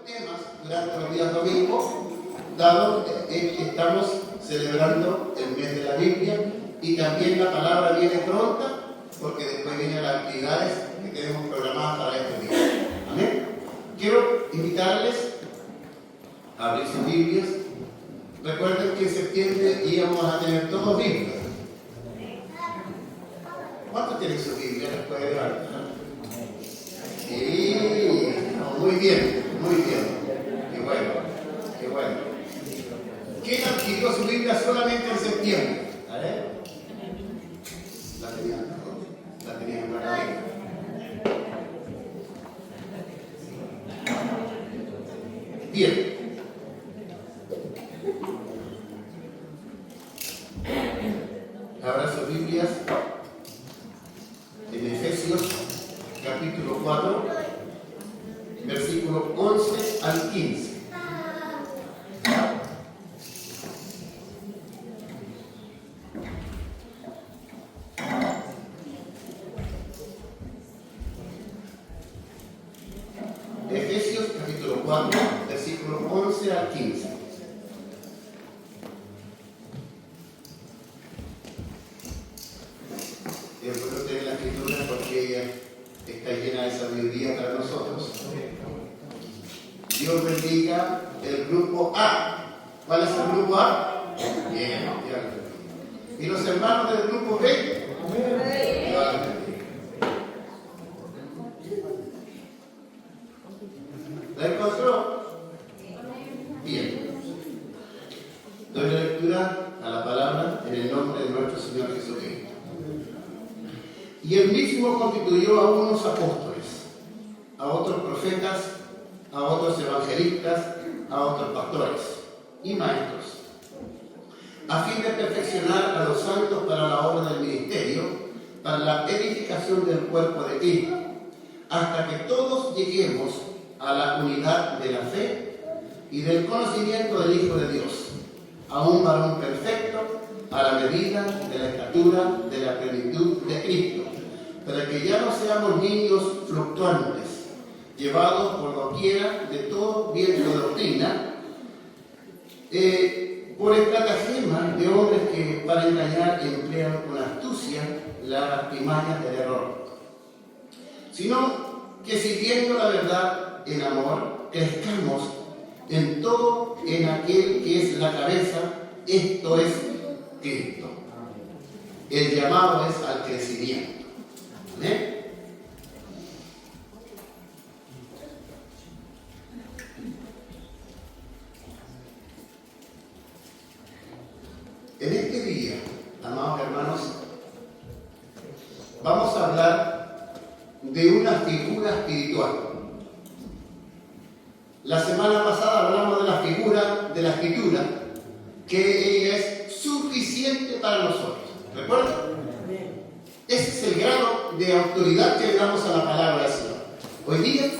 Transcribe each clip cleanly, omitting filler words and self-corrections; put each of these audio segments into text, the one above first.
temas durante los días domingos, dado que estamos celebrando el mes de la Biblia y también la palabra viene pronta porque después vienen las actividades que tenemos programadas para este día. Amén. Quiero invitarles a abrir sus Biblias. Recuerden que en septiembre íbamos a tener todos Biblias. ¿Cuántos tienen su Biblia? ¿Les puede levantar? Sí, muy bien, muy bien. Qué bueno, qué bueno. ¿Quién adquirió su Biblia solamente en septiembre? A ver. La tenían guardadita. Bien. Abra sus Biblias en Efesios capítulo 4, versículo 11 al 15. Efesios capítulo 4, versículo 11 al 15. Es bueno tener la escritura porque ella está llena de sabiduría para nosotros. Dios bendiga el grupo A. ¿Cuál es el grupo A? Bien, bien. ¿Y los hermanos del grupo B? Dios bendiga. ¿La encontró? Bien. Doy la lectura a la palabra en el nombre de nuestro Señor Jesucristo. Y él mismo constituyó a unos apóstoles, a otros profetas, a otros evangelistas, a otros pastores y maestros, a fin de perfeccionar a los santos para la obra del ministerio, para la edificación del cuerpo de Cristo, hasta que todos lleguemos a la unidad de la fe y del conocimiento del Hijo de Dios, a un varón perfecto, a la medida de la estatura de la plenitud de Cristo, para que ya no seamos niños fluctuantes, llevados por doquiera de todo viento de doctrina, por estratagemas de hombres que para engañar emplean con astucia las artimañas del error, sino que siguiendo la verdad en amor, crezcamos en todo en aquel que es la cabeza, esto es Cristo. El llamado es al crecimiento. ¿Amén? En este día, amados hermanos, vamos a hablar de una figura espiritual. La semana pasada hablamos de la figura de la escritura, que ella es suficiente para nosotros. ¿Recuerdan? Ese es el grado de autoridad que le damos a la palabra del Señor. Hoy día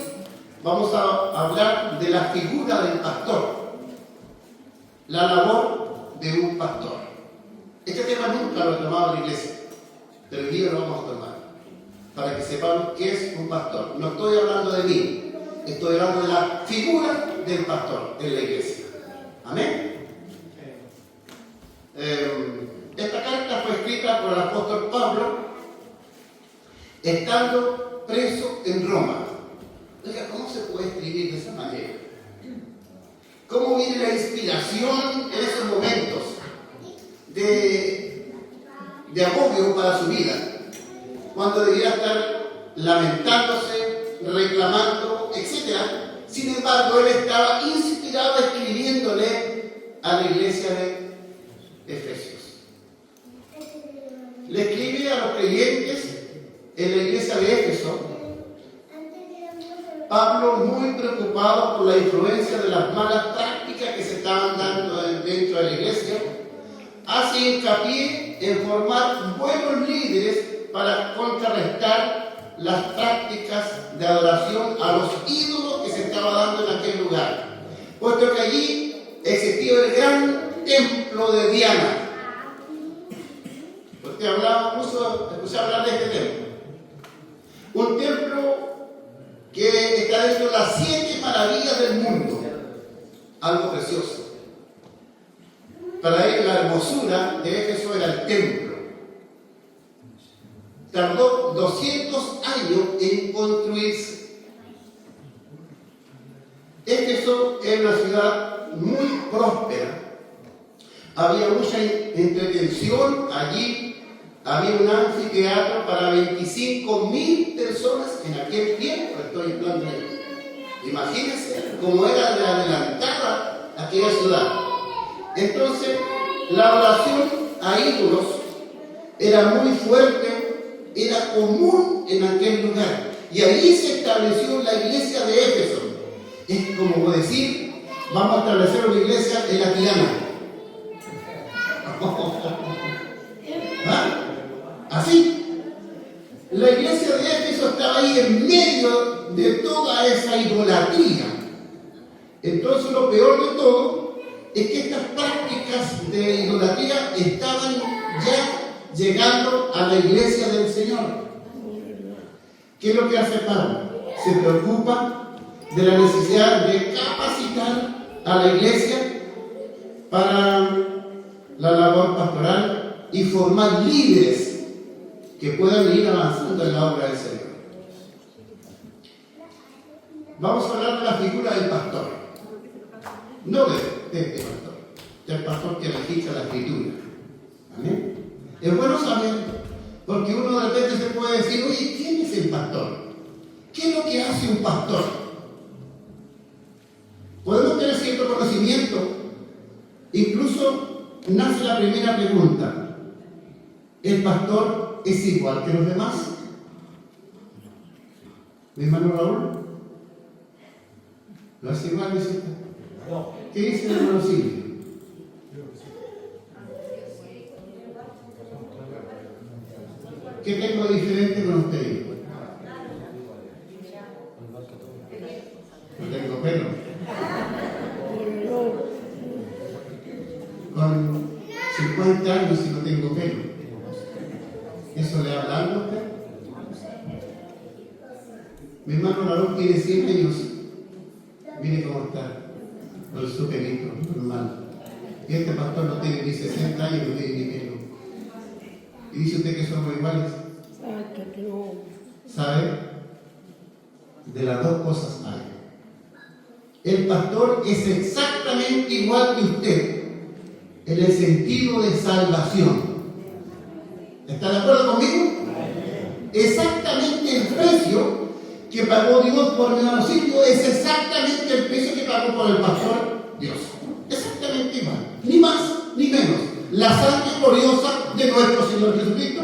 vamos a hablar de la figura del pastor, la labor de un pastor. Este tema nunca lo he tomado en la iglesia, pero hoy día lo vamos a tomar, para que sepamos qué es un pastor. No estoy hablando de mí, estoy hablando de la figura del pastor en la iglesia. Amén. Esta carta fue escrita por el apóstol Pablo estando preso en Roma. Oiga, ¿cómo se puede escribir de esa manera? ¿Cómo viene la inspiración en esos momentos de agobio para su vida? Cuando debía estar lamentándose, reclamando, etc. Sin embargo, él estaba inspirado escribiéndole a la iglesia de Efesios. Le escribe a los creyentes en la iglesia de Éfeso. Pablo, muy preocupado por la influencia de las malas prácticas que se estaban dando dentro de la iglesia, hace hincapié en formar buenos líderes para contrarrestar las prácticas de adoración a los ídolos que se estaba dando en aquel lugar, puesto que allí existía el gran templo de Diana. Porque escuché hablar de este templo. Un templo que está dentro de las 7 maravillas del mundo. Algo precioso. Para él la hermosura de Éfeso era el templo. Tardó 200 años en construirse. Éfeso era una ciudad muy próspera. Había mucha entretención allí. Había un anfiteatro para 25.000 personas en aquel tiempo. Estoy hablando de... Imagínense cómo era de adelantada aquella ciudad. Entonces, la oración a ídolos era muy fuerte, era común en aquel lugar. Y ahí se estableció la iglesia de Éfeso. Es como decir, vamos a establecer una iglesia en la Tirana. ¿Ah? Así. La iglesia de Éfeso estaba ahí en medio de toda esa idolatría. Entonces lo peor de todo es que estas prácticas de idolatría estaban ya llegando a la iglesia del Señor. ¿Qué es lo que hace Pablo? Se preocupa de la necesidad de capacitar a la iglesia para la labor pastoral y formar líderes que puedan ir avanzando en la obra del Señor. Vamos a hablar de la figura del pastor. No de este pastor, del pastor que registra la escritura. ¿Amén? Es bueno saber, porque uno de repente se puede decir, oye, ¿quién es el pastor? ¿Qué es lo que hace un pastor? Podemos tener cierto conocimiento. Incluso nace la primera pregunta. ¿El pastor es igual que los demás? ¿Mi hermano Raúl? ¿Lo hace igual, dice usted? ¿Qué dice el hermano Silvio? ¿Qué tengo diferente con usted? No tengo pelo. Con 50 años y no tengo pelo. ¿Eso le habla algo a usted? Mi hermano Raúl tiene 100 años. Mire cómo está. Con su pelito, normal. Y este pastor no tiene ni 60 años, no tiene ni pelo. ¿Y dice usted que somos iguales? ¿Sabe? De las dos cosas hay. El pastor es exactamente igual que usted en el sentido de salvación. ¿Está de acuerdo conmigo? Exactamente el precio que pagó Dios por mi hermano Silvio es exactamente el precio que pagó por el pastor Dios. Exactamente igual. Ni más ni menos. La sangre gloriosa de nuestro Señor Jesucristo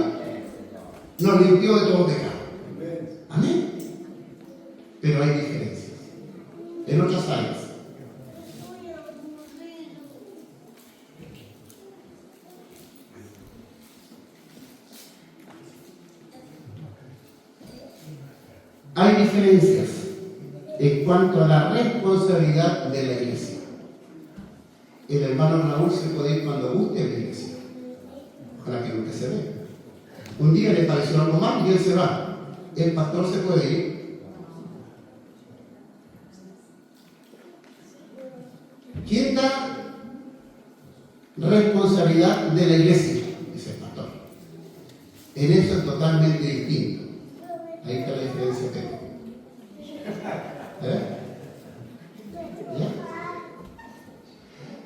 nos limpió de todo pecado. Amén. Pero hay diferencias en otras áreas. Hay diferencias en cuanto a la responsabilidad de la iglesia. El hermano Raúl se puede ir cuando guste a la iglesia. Ojalá que nunca se vea. Un día le pareció algo mal y él se va. El pastor se puede ir. ¿Quién da responsabilidad de la iglesia? Dice el pastor. En eso es totalmente distinto. Ahí está la diferencia que tengo. ¿Ya?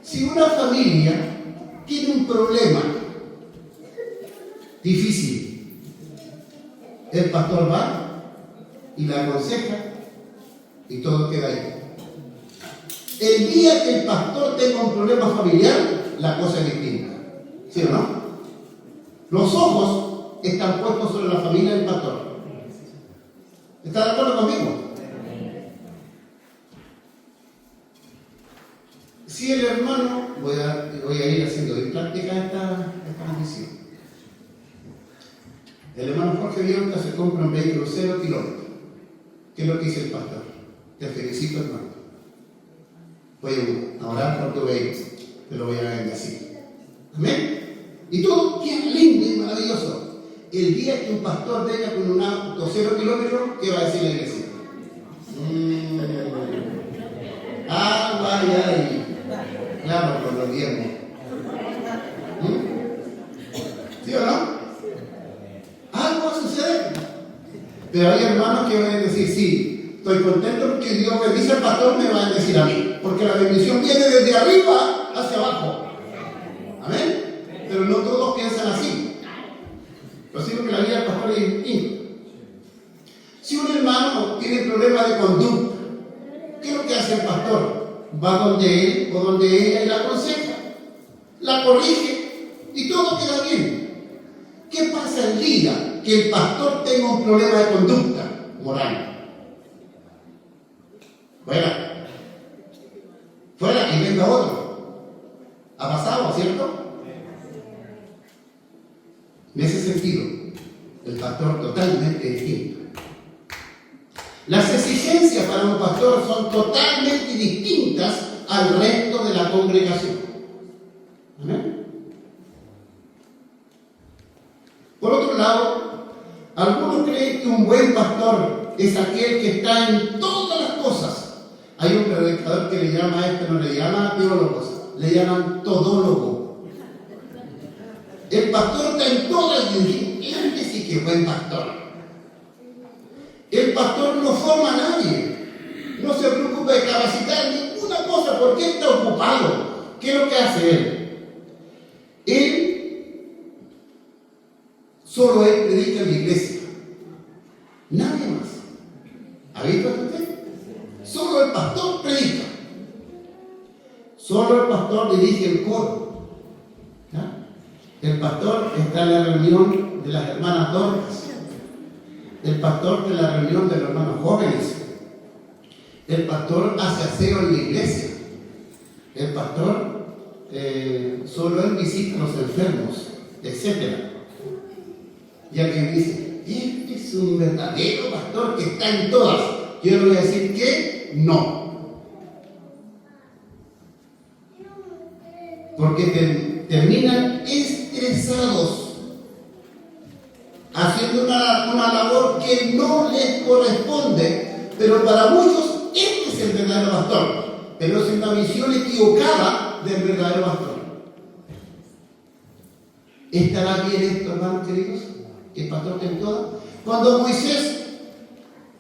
Si una familia tiene un problema difícil, el pastor va y la aconseja y todo queda ahí. El día que el pastor tenga un problema familiar, la cosa es distinta. ¿Sí o no? Los ojos están puestos sobre la familia del pastor. ¿Está de acuerdo conmigo? Si el hermano, voy a ir haciendo de práctica esta condición. El hermano Jorge Biorca se compra un vehículo 0 kilómetros. ¿Qué es lo que dice el pastor? Te felicito, hermano. Voy a orar por tu vehículo. Te lo voy a bendecir. Amén. Y todo bien lindo y maravilloso. El día que un pastor venga con un auto 0 kilómetros, ¿qué va a decir la iglesia? Ay. Claro, por los viernes. ¿Sí o no? Algo sucede. Pero hay hermanos que van a decir, sí, estoy contento porque Dios bendice al pastor, me va a decir a mí. Porque la bendición viene desde arriba hacia abajo. Amén. Pero no todos piensan así. Lo sigo que la vida del pastor es distinta. Si un hermano tiene problemas de conducta, ¿qué es lo que hace el pastor? Va donde él o donde ella y la aconseja, la corrige y todo queda bien. ¿Qué pasa el día que el pastor tenga un problema de conducta moral? Fuera y venga otro. ¿Ha pasado, cierto? En ese sentido, el pastor totalmente distinto. Las exigencias para un pastor son totalmente distintas al resto de la congregación. ¿Amén? Por otro lado, algunos creen que un buen pastor es aquel que está en todas las cosas. Hay un predicador que le llama a esto, no le llama teólogos, le llaman todólogo. El pastor está en todas y dicen, este sí que es buen pastor. El pastor no forma a nadie, no se preocupa de capacitar ninguna cosa porque está ocupado. ¿Qué es lo que hace él? Solo él predica en la iglesia, nadie más. ¿Ha visto usted? Solo el pastor predica, solo el pastor dirige el coro. ¿Ya? El pastor está en la reunión de las hermanas Dorcas. El pastor de la reunión de los hermanos jóvenes. El pastor hace aseo en la iglesia. El pastor solo él visita a los enfermos, etc. Y alguien dice, este es un verdadero pastor que está en todas. Yo le voy a decir que no. Porque terminan estresados, haciendo una labor que no les corresponde, pero para muchos este es el verdadero pastor, pero es una visión equivocada del verdadero pastor. ¿Estará bien esto, hermanos queridos? ¿Que el pastor esté en todas? Cuando Moisés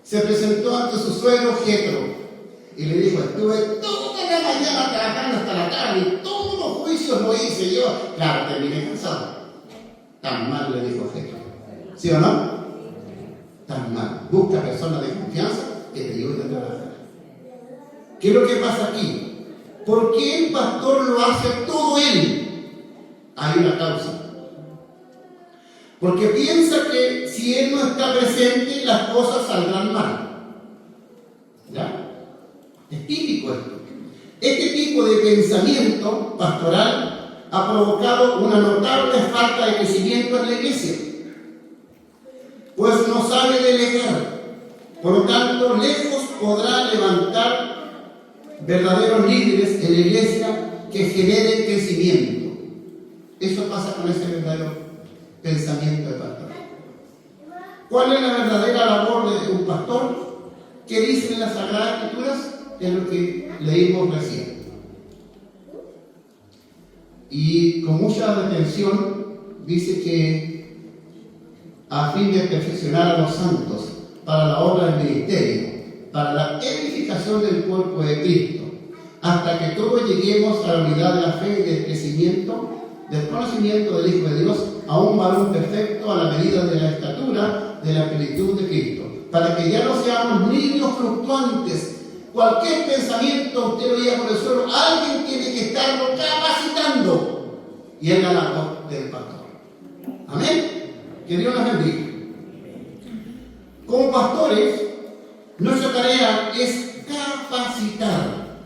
se presentó ante su suegro Jetro y le dijo, estuve toda la mañana trabajando hasta la tarde y todos los juicios lo hice yo, claro, terminé cansado. Tan mal, le dijo Jetro. ¿Sí o no? Tan mal. Busca personas de confianza que te ayuden a trabajar. ¿Qué es lo que pasa aquí? ¿Por qué el pastor lo hace todo él? Hay una causa. Porque piensa que si él no está presente, las cosas saldrán mal. ¿Ya? Es típico esto. Este tipo de pensamiento pastoral ha provocado una notable falta de crecimiento en la iglesia, pues no sabe delegar. Por lo tanto, lejos podrá levantar verdaderos líderes en la iglesia que generen crecimiento. Eso pasa con ese verdadero pensamiento de pastor. ¿Cuál es la verdadera labor de un pastor? ¿Qué dicen las Sagradas Escrituras? Es lo que leímos recién. Y con mucha atención dice que a fin de perfeccionar a los santos para la obra del ministerio, para la edificación del cuerpo de Cristo, hasta que todos lleguemos a la unidad de la fe y del crecimiento, del conocimiento del Hijo de Dios, a un varón perfecto a la medida de la estatura de la plenitud de Cristo, para que ya no seamos niños fluctuantes. Cualquier pensamiento usted lo lleva por el suelo, alguien tiene que estarlo capacitando, y es la labor del pastor. Amén. Que Dios nos bendiga. Como pastores, nuestra tarea es capacitar,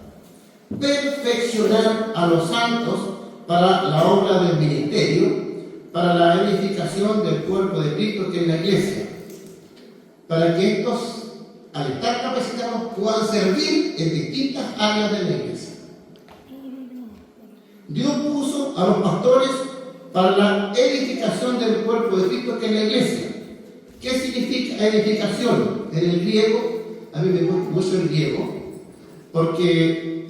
perfeccionar a los santos para la obra del ministerio, para la edificación del cuerpo de Cristo que es la iglesia, para que estos, al estar capacitados, puedan servir en distintas áreas de la iglesia. Dios puso a los pastores para la edificación del cuerpo de Cristo que es la iglesia. ¿Qué significa edificación? En el griego, a mí me gusta mucho el griego, Porque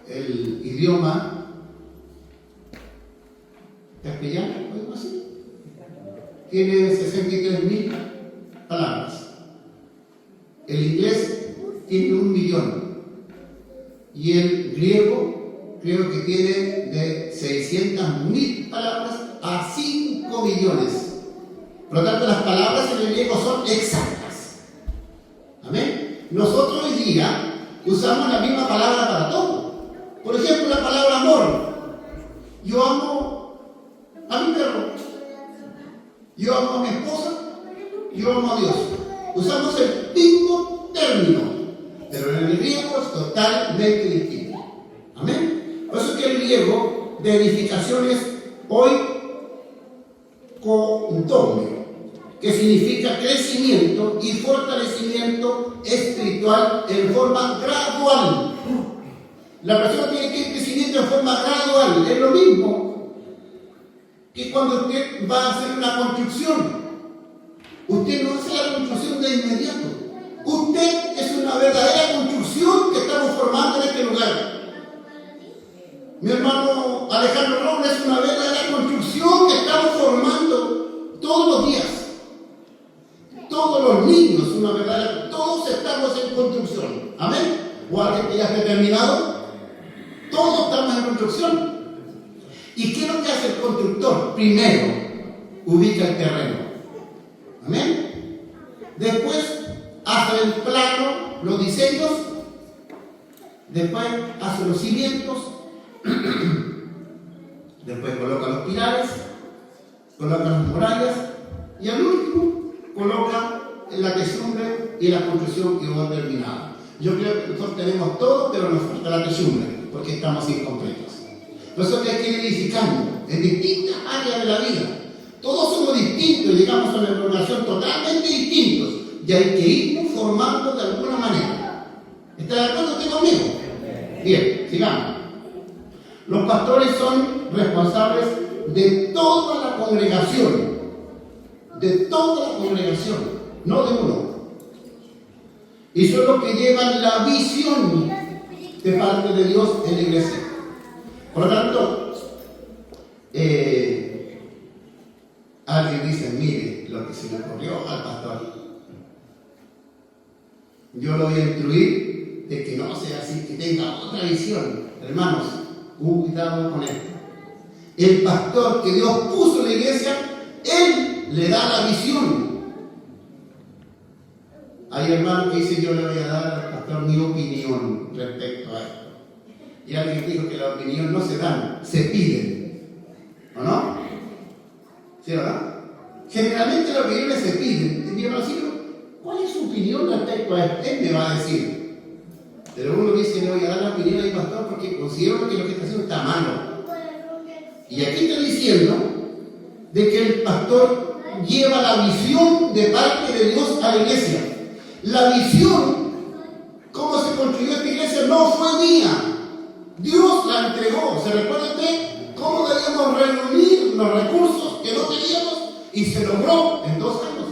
el idioma castellano, ¿podemos decir? Tiene 63.000 palabras. El inglés tiene 1.000.000. Y el griego creo que tiene de 600.000 palabras a 5 millones. Por lo tanto, las palabras en el griego son exactas. Amén. Nosotros hoy día usamos la misma palabra para todo. Por ejemplo, la palabra amor. Yo amo a mi perro. Yo amo a mi esposa. Yo amo a Dios. Usamos el mismo término, pero en el griego es totalmente distinto. Amén. Por eso que el griego de edificación es hoy kodomi, que significa crecimiento y fortalecimiento espiritual en forma gradual. La persona tiene que ir creciendo en forma gradual. Es lo mismo que cuando usted va a hacer una construcción. Usted no hace la construcción de inmediato. Usted es una verdadera construcción que estamos formando en este lugar. Mi hermano Alejandro Robles es una verdadera construcción que estamos formando todos los días. Todos los niños, una verdadera, todos estamos en construcción. Amén. O alguien que ya esté terminado. Todos estamos en construcción. ¿Y qué es lo que hace el constructor? Primero, ubica el terreno. Amén. Después hace el plano, los diseños. Después hace los cimientos. Después coloca los pilares, coloca las murallas y al último coloca la techumbre y la construcción que va terminada. Yo creo que nosotros tenemos todo, pero nos falta la techumbre porque estamos incompletos. Por eso que hay que ir edificando en distintas áreas de la vida. Todos somos distintos y llegamos a una congregación totalmente distintos y hay que irnos formando de alguna manera. ¿Está de acuerdo usted conmigo? Bien, sigamos. Los pastores son responsables de toda la congregación. De toda la congregación, no de uno. Y son los que llevan la visión de parte de Dios en la iglesia. Por lo tanto, alguien dice, mire lo que se le ocurrió al pastor. Yo lo voy a instruir de que no sea así, que tenga otra visión. Hermanos, cuidado con esto. El pastor que Dios puso en la iglesia, él le da la visión. Hay hermanos que dicen, yo le voy a dar al pastor mi opinión respecto a esto. Y alguien dijo que la opinión no se dan, se piden. ¿O no? ¿Sí o no? Generalmente las opiniones se piden. Y yo digo, ¿cuál es su opinión respecto a esto? Él me va a decir. Pero uno dice, le voy a dar la opinión al pastor porque considero que lo que está haciendo está malo. Y aquí está diciendo de que el pastor lleva la visión de parte de Dios a la iglesia. La visión, cómo se construyó esta iglesia, no fue mía. Dios la entregó. ¿Se recuerda usted cómo debíamos reunir los recursos que no teníamos? Y se logró en 2 años.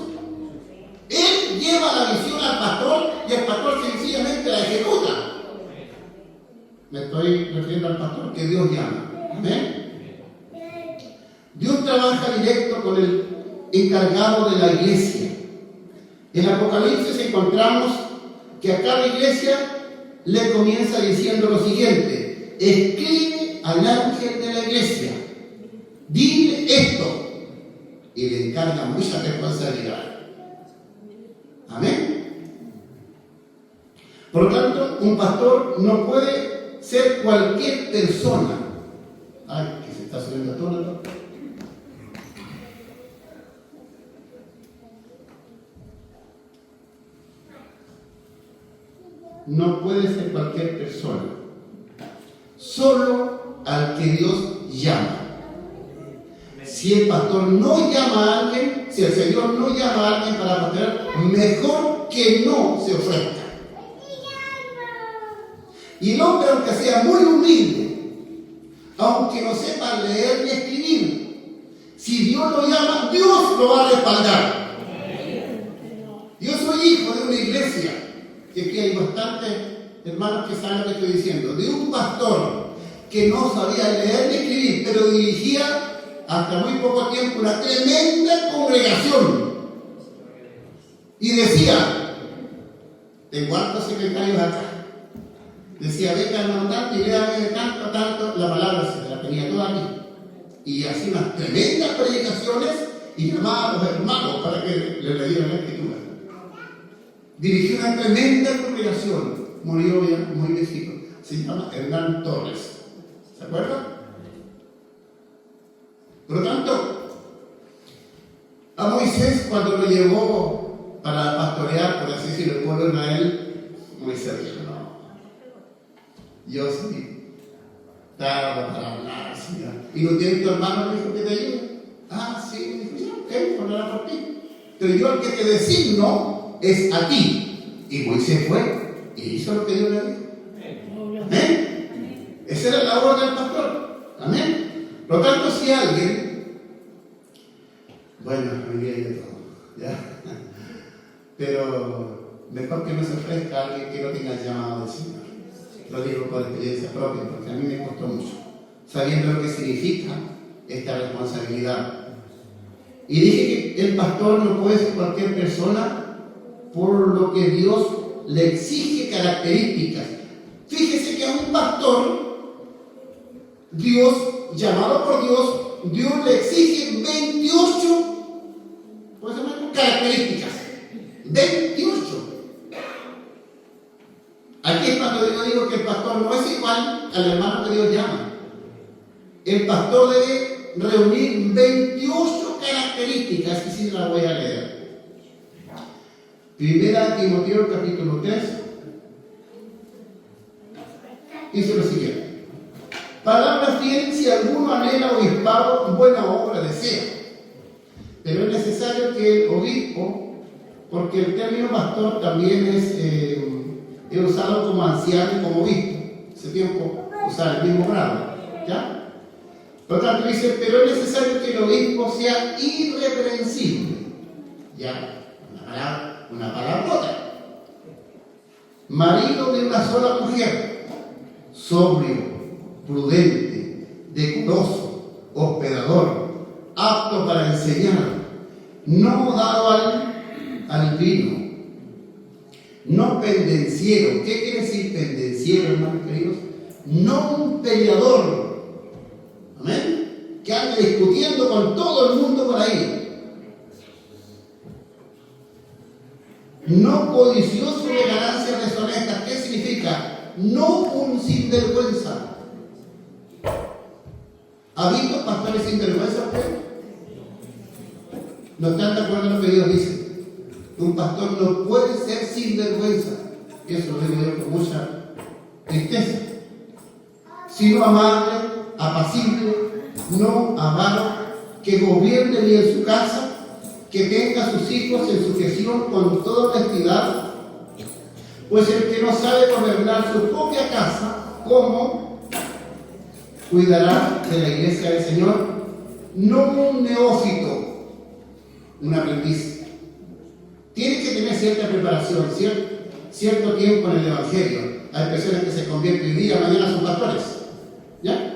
Él lleva la visión al pastor y el pastor sencillamente la ejecuta. Me estoy refiriendo al pastor que Dios llama. ¿Amén? Dios trabaja directo con el encargado de la iglesia. En Apocalipsis encontramos que a cada iglesia le comienza diciendo lo siguiente: escribe al ángel de la iglesia, dile esto, y le encarga mucha responsabilidad. Amén. Por lo tanto, un pastor no puede ser cualquier persona. Ay, que se está subiendo todo. No puede ser cualquier persona, solo al que Dios llama. Si el pastor no llama a alguien, si el Señor no llama a alguien para pastorear, mejor que no se ofrezca. Y el hombre, aunque sea muy humilde, aunque no sepa leer ni escribir, si Dios lo llama, Dios lo va a respaldar. Yo soy hijo de una iglesia hay bastantes hermanos que saben lo que estoy diciendo, de un pastor que no sabía leer ni escribir, pero dirigía hasta muy poco tiempo una tremenda congregación. Y decía, tengo hartos secretarios acá, decía, venga hermano tanto y léame de tanto a tanto la palabra, se la tenía toda aquí. Y hacía unas tremendas predicaciones y llamaba a los hermanos para que le leyeran la escritura. Dirigió una tremenda congregación, murió ya muy viejito, se llama Hernán Torres. ¿Se acuerdan? Por lo tanto, a Moisés cuando lo llevó para pastorear, por así decirlo, el pueblo de Israel, Moisés dijo, no, yo soy tardo para hablar, Señor. ¿Y no tiene tu hermano que dijo que te ayude? Ah, sí, me dijo, ya, ok, hablará por ti. Pero yo el que te designo es a ti. Y Moisés fue y hizo lo que Dios le dijo. Amén. Esa era la obra del pastor. Amén. Por lo tanto, si alguien, bueno, hoy día hay de todo, ¿ya? Pero mejor que no se ofrezca a alguien que no tenga el llamado del Señor. Lo digo por experiencia propia, porque a mí me costó mucho, sabiendo lo que significa esta responsabilidad. Y dije que el pastor no puede ser cualquier persona, por lo que Dios le exige características. Fíjese que a un pastor, Dios, llamado por Dios, Dios le exige 28, ¿cómo se llama? Características. 28. Aquí es cuando yo digo que el pastor no es igual al hermano que Dios llama. El pastor debe reunir 28 características, y sí las voy a leer. Primera Timoteo capítulo 3 dice lo siguiente: palabra fiel si alguno anhela obispado, buena obra desea. Pero es necesario que el obispo, porque el término pastor también es usado como anciano y como obispo. Ese tiempo usaba el mismo grado, ¿ya? Por lo tanto dice, pero es necesario que el obispo sea irreprensible. Ya, una palabrota. Marido de una sola mujer, sobrio, prudente, decoroso, hospedador, apto para enseñar, no dado al vino, no pendenciero. ¿Qué quiere decir pendenciero, hermanos queridos? No un peleador. Amén. Que anda discutiendo con todo el mundo por ahí. No codicioso de ganancias deshonestas. ¿Qué significa? No un sinvergüenza. ¿Ha visto pastores sinvergüenza usted? No están de acuerdo en lo que Dios dice. Un pastor no puede ser sinvergüenza. Y eso lo digo yo con mucha tristeza. Sino amable, apacible, no avaro, que gobierne bien su casa, que tenga a sus hijos en sujeción con toda honestidad, pues el que no sabe gobernar su propia casa, ¿cómo cuidará de la iglesia del Señor? No un neófito, un aprendiz. Tiene que tener cierta preparación, cierto tiempo en el Evangelio. Hay personas que se convierten hoy día, mañana son pastores, ¿ya?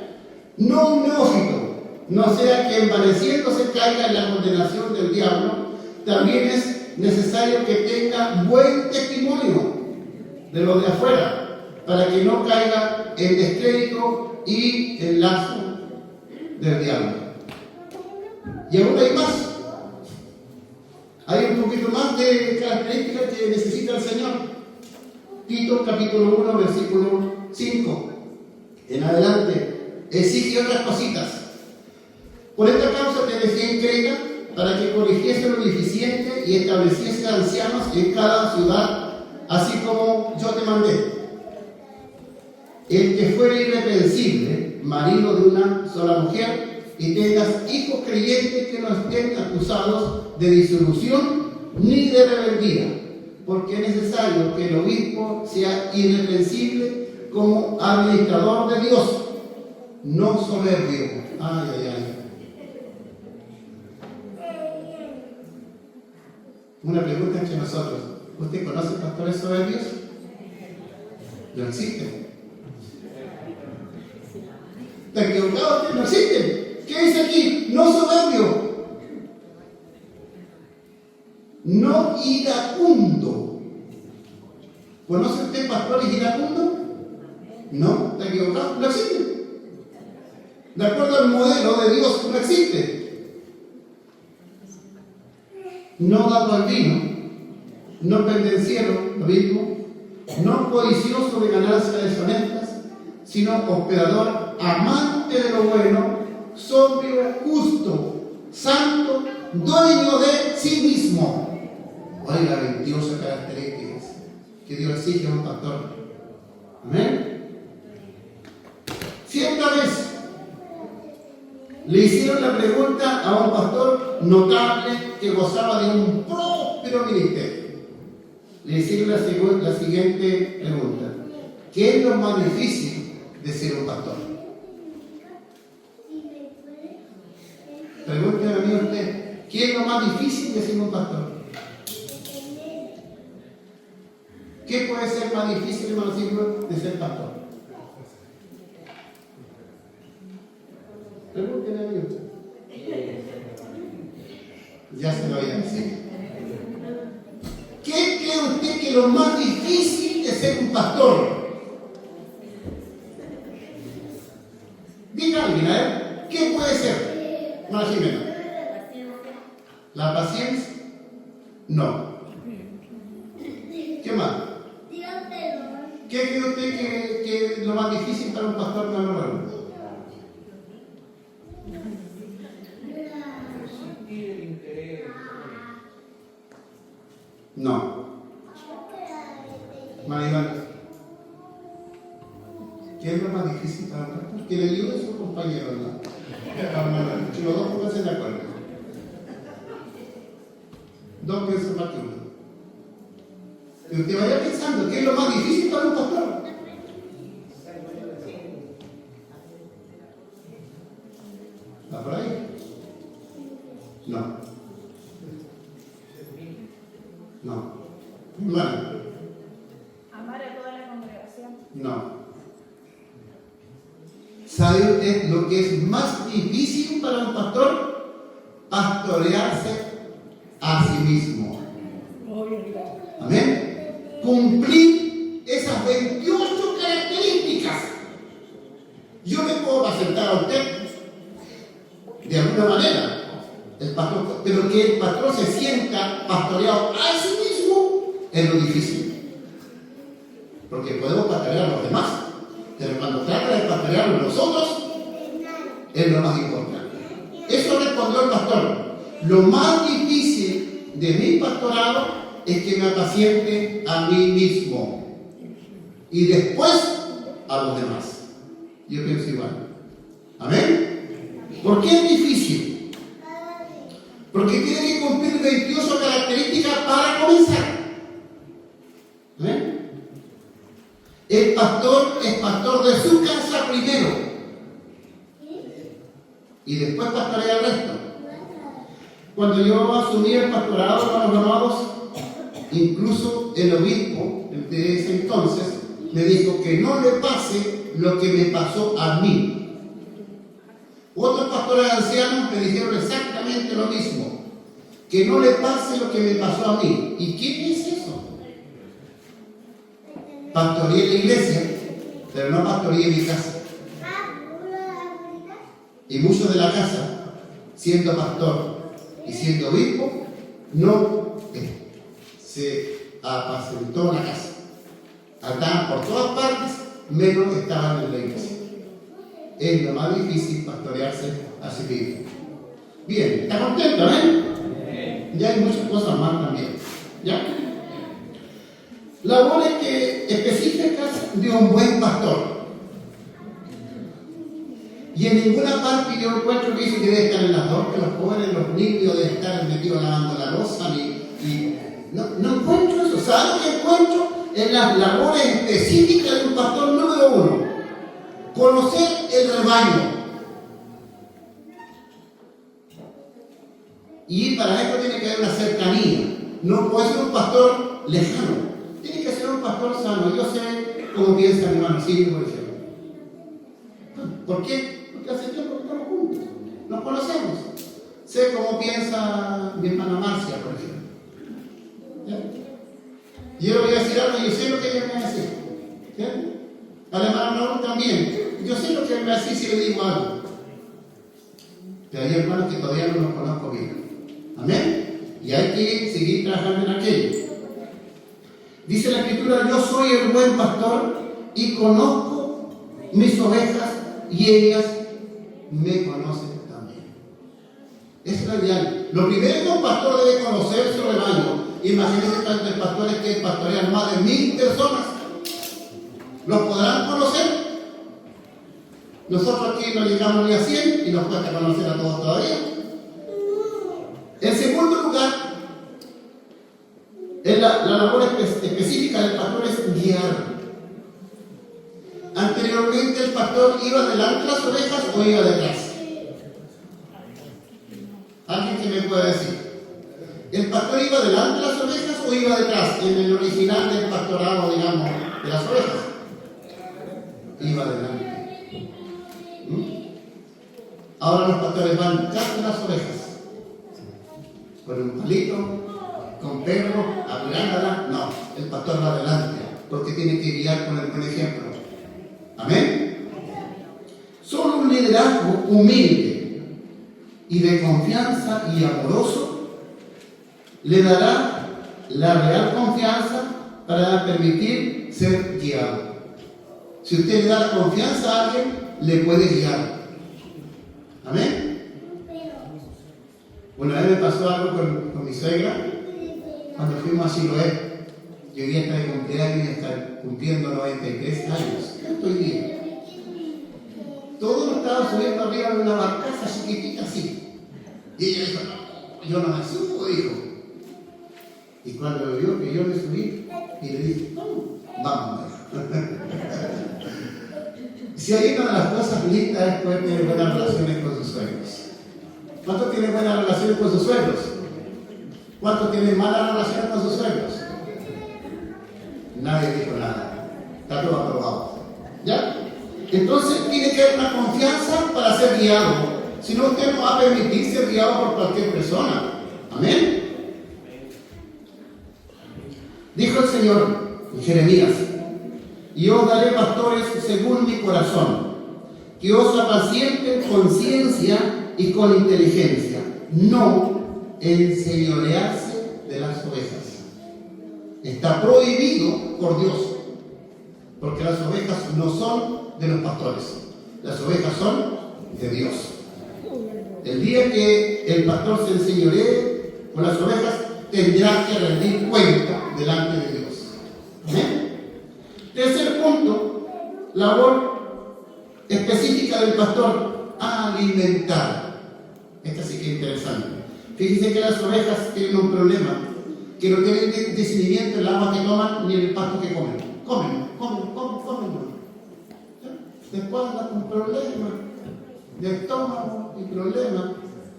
No un neófito, no sea que envaneciéndose caiga en la condenación del diablo. También es necesario que tenga buen testimonio de los de afuera, para que no caiga en descrédito y en lazo del diablo. Y aún hay más. Hay un poquito más de características que necesita el Señor. Tito capítulo 1, versículo 5 en adelante exige otras cositas. Por esta causa te dejé en Creta, para que corrigiese lo deficiente y estableciese ancianos en cada ciudad, así como yo te mandé. El que fuere irreprensible, marido de una sola mujer, y tengas hijos creyentes que no estén acusados de disolución ni de rebeldía, porque es necesario que el obispo sea irreprensible como administrador de Dios, no soberbio. Ay, ay, ay. Una pregunta entre nosotros: ¿usted conoce pastores soberbios? No existen. ¿Está equivocado? No existen. ¿Qué dice aquí? No soberbio. No iracundo. ¿Conoce usted pastores iracundos? No, está equivocado. No existe. De acuerdo al modelo de Dios, no existe. No dado al vino, no pendenciero, lo mismo, no codicioso de ganancias deshonestas, sino hospedador, amante de lo bueno, sobrio, justo, santo, dueño de sí mismo. Oiga, 28 características que Dios exige a un pastor. Amén. Cierta vez le hicieron la pregunta a un pastor notable que gozaba de un próspero ministerio. Le hicieron la siguiente pregunta: ¿qué es lo más difícil de ser un pastor? Pregúnteme a mí usted, ¿qué es lo más difícil de ser un pastor? ¿Qué puede ser más difícil, hermano, de ser pastor? Pregúnteme a mí usted. Ya se lo voy a decir. ¿Qué cree usted que es lo más difícil de ser un pastor? Diga alguien, a ver, ¿qué puede ser? Hermana Jimena. ¿La paciencia? No. ¿Qué más? ¿Qué cree usted que es lo más difícil para un pastor no lograrlo? No. Maribel, ¿qué es lo más difícil para un pastor? Que le ayude a su compañero, ¿no? Que los dos pónganse de acuerdo. Dos piensan más que uno. Y usted vaya pensando, ¿qué es lo más difícil para un pastor? ¿Está por ahí? No. No. Bueno. Amar a toda la congregación. No. ¿Sabe usted lo que es más difícil para un pastor? Pastorearse a sí mismo. Amén. Cumplir esas 28 características. Yo me puedo presentar a usted de alguna manera, el pastor, pero que el pastor se sienta pastoreado a sí mismo es lo difícil. Porque podemos pastorear a los demás, pero cuando trata de pastorearnos nosotros, es lo más importante. Eso respondió el pastor. Lo más difícil de mi pastorado es que me apaciente a mí mismo y después a los demás. Yo pienso igual. ¿Amén? ¿Por qué es difícil? Porque tiene que cumplir 28 características para comenzar. ¿Amén? El pastor es pastor de su casa primero y después pastorea el resto. Cuando yo asumí el pastorado para los amados, incluso el obispo de ese entonces me dijo que no le pase lo que me pasó a mí. Otros pastores ancianos me dijeron exactamente lo mismo, que no le pase lo que me pasó a mí. ¿Y qué es eso? Pastoreé en la iglesia, pero no pastoreé en mi casa. Y muchos de la casa, siendo pastor y siendo obispo, no se apacentó la casa. Andaban por todas partes, menos estaban en la iglesia. Es lo más difícil pastorearse a sí mismo. Bien, ¿está contento, Ya hay muchas cosas más también. ¿Ya? Labores específicas de un buen pastor. Y en ninguna parte yo encuentro que dice que debe estar en las dos, que los jóvenes, los niños deben estar metidos lavando la loza, no encuentro eso. ¿Saben qué encuentro? En las labores específicas de un pastor número uno. Conocer el rebaño. Y para esto tiene que haber una cercanía. No puede ser un pastor lejano. Tiene que ser un pastor sano. Yo sé cómo piensa mi hermano Silvio, por ejemplo. ¿Por qué? Porque hace tiempo que estamos juntos, nos conocemos. Sé cómo piensa mi hermana Marcia, por ejemplo. ¿Ya? Y yo le voy a decir algo, yo sé lo que ella me va a decir. ¿Ya? A la hermana Raúl también. Yo sé lo que él me va a decir si le digo algo. Pero hay hermanos que todavía no los conozco bien. Amén. Y hay que seguir trabajando en aquello. Dice la Escritura: yo soy el buen pastor y conozco mis ovejas y ellas me conocen también. Esa es la ideal. Lo primero que un pastor debe conocer su rebaño. Imagínense tantos pastores que pastorean más de 1000 personas. ¿Los podrán conocer? Nosotros aquí no llegamos ni a 100 y nos cuesta conocer a todos todavía. En segundo lugar, la labor específica del pastor es guiar. Anteriormente el pastor iba delante de las ovejas o iba detrás. ¿Alguien que me pueda decir? ¿El pastor iba delante de las ovejas o iba detrás? En el original del pastorado, digamos, de las ovejas. Iba delante. Ahora los pastores van detrás de las ovejas. Con un palito, con perro, apurándola. No, el pastor va adelante, porque tiene que guiar con el buen ejemplo. Amén. Solo un liderazgo humilde y de confianza y amoroso le dará la real confianza para permitir ser guiado. Si usted le da la confianza a alguien, le puede guiar. Amén. Una vez me pasó algo con mi suegra cuando fuimos a Siloé. Yo ya estaba de cumpleaños y estar cumpliendo 93 años. ¿Qué estoy bien? Todos nos estaban subiendo arriba de una barcaza chiquitita así. Y ella dijo: no, yo no me subo, dijo. Y cuando vio que yo me subí, y le dije: vamos. Si hay una de las cosas lindas es poder tener buenas relaciones con sus suegros. ¿Cuántos tienen buenas relaciones con sus suegros? ¿Cuántos tienen malas relaciones con sus suegros? Nadie dijo nada. Está todo aprobado. ¿Ya? Entonces tiene que haber una confianza para ser guiado. Si no, usted no va a permitir ser guiado por cualquier persona. Amén. Dijo el Señor en Jeremías: y os daré pastores según mi corazón, que os apacienten con ciencia y con inteligencia, no enseñorearse de las ovejas. Está prohibido por Dios, porque las ovejas no son de los pastores, las ovejas son de Dios. El día que el pastor se enseñoree con las ovejas, tendrá que rendir cuenta delante de Dios. ¿Amén? Tercer punto, labor específica del pastor: alimentar. Esta sí que es interesante. Fíjense que las ovejas tienen un problema, que no tienen discernimiento en el agua que toman ni en el pasto que comen. Comen. Después andan con problemas de estómago y problemas.